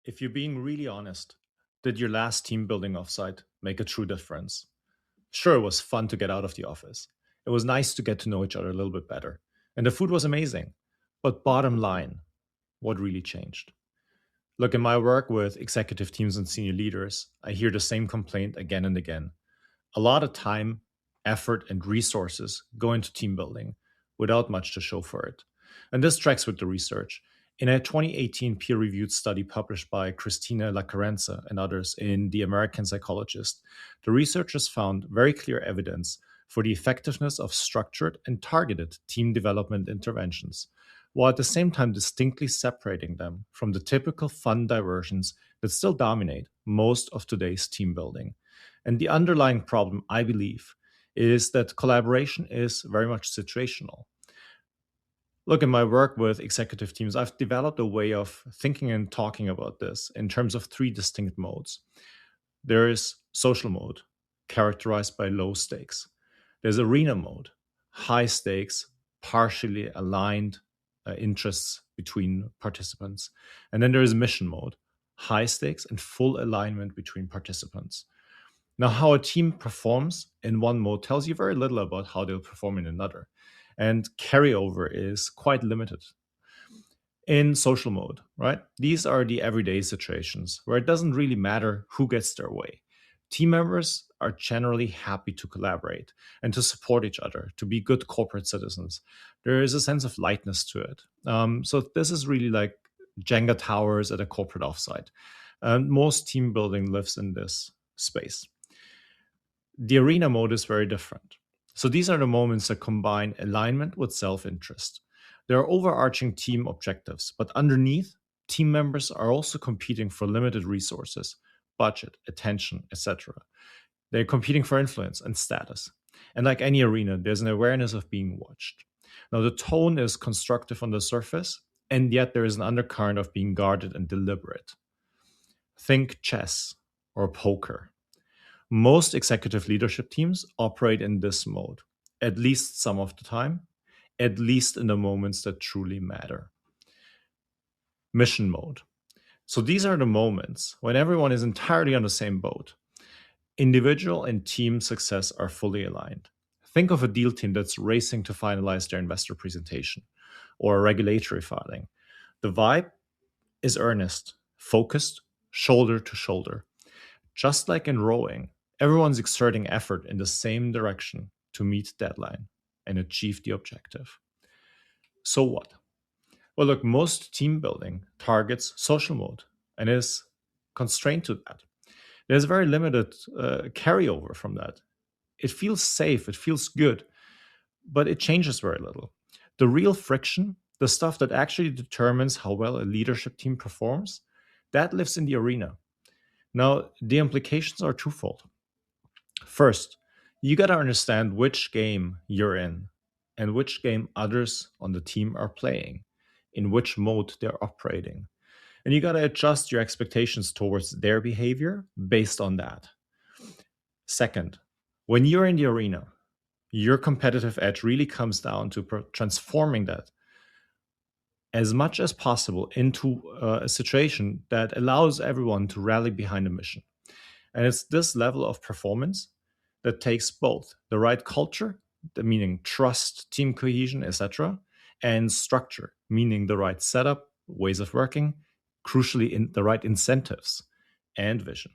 If you're being really honest, did your last team building offsite make a true difference? Sure, it was fun to get out of the office. It was nice to get to know each other a little bit better. And the food was amazing. But bottom line, what really changed? Look, in my work with executive teams and senior leaders, I hear the same complaint again and again. A lot of time, effort, and resources go into team building without much to show for it. And this tracks with the research. In a 2018 peer reviewed study published by Christina Lacarenza and others in The American Psychologist, the researchers found very clear evidence for the effectiveness of structured and targeted team development interventions, while at the same time distinctly separating them from the typical fun diversions that still dominate most of today's team building. And the underlying problem, I believe, is that collaboration is very much situational. Look, in my work with executive teams, I've developed a way of thinking and talking about this in terms of three distinct modes. There is social mode, characterized by low stakes. There's arena mode, high stakes, partially aligned interests between participants. And then there is mission mode, high stakes and full alignment between participants. Now, how a team performs in one mode tells you very little about how they'll perform in another. And carryover is quite limited. In social mode, right? These are the everyday situations where it doesn't really matter who gets their way. Team members are generally happy to collaborate and to support each other, to be good corporate citizens. There is a sense of lightness to it. So this is really like Jenga towers at a corporate offsite. And most team building lives in this space. The arena mode is very different. So these are the moments that combine alignment with self-interest. There are overarching team objectives, but underneath, team members are also competing for limited resources, budget, attention, etc. They're competing for influence and status. And like any arena, there's an awareness of being watched. Now, the tone is constructive on the surface, and yet there is an undercurrent of being guarded and deliberate. Think chess or poker. Most executive leadership teams operate in this mode, at least some of the time, at least in the moments that truly matter. Mission mode. So these are the moments when everyone is entirely on the same boat. Individual and team success are fully aligned. Think of a deal team that's racing to finalize their investor presentation or a regulatory filing. The vibe is earnest, focused, shoulder to shoulder. Just like in rowing, everyone's exerting effort in the same direction to meet deadline and achieve the objective. So what? Well, look, most team building targets social mode and is constrained to that. There's very limited carryover from that. It feels safe, it feels good, but it changes very little. The real friction, the stuff that actually determines how well a leadership team performs, that lives in the arena. Now, the implications are twofold. First, you got to understand which game you're in and which game others on the team are playing, in which mode they're operating. And you got to adjust your expectations towards their behavior based on that. Second, when you're in the arena, your competitive edge really comes down to transforming that as much as possible into a situation that allows everyone to rally behind a mission. And it's this level of performance that takes both the right culture, meaning trust, team cohesion, etc., and structure, meaning the right setup, ways of working, crucially in the right incentives and vision.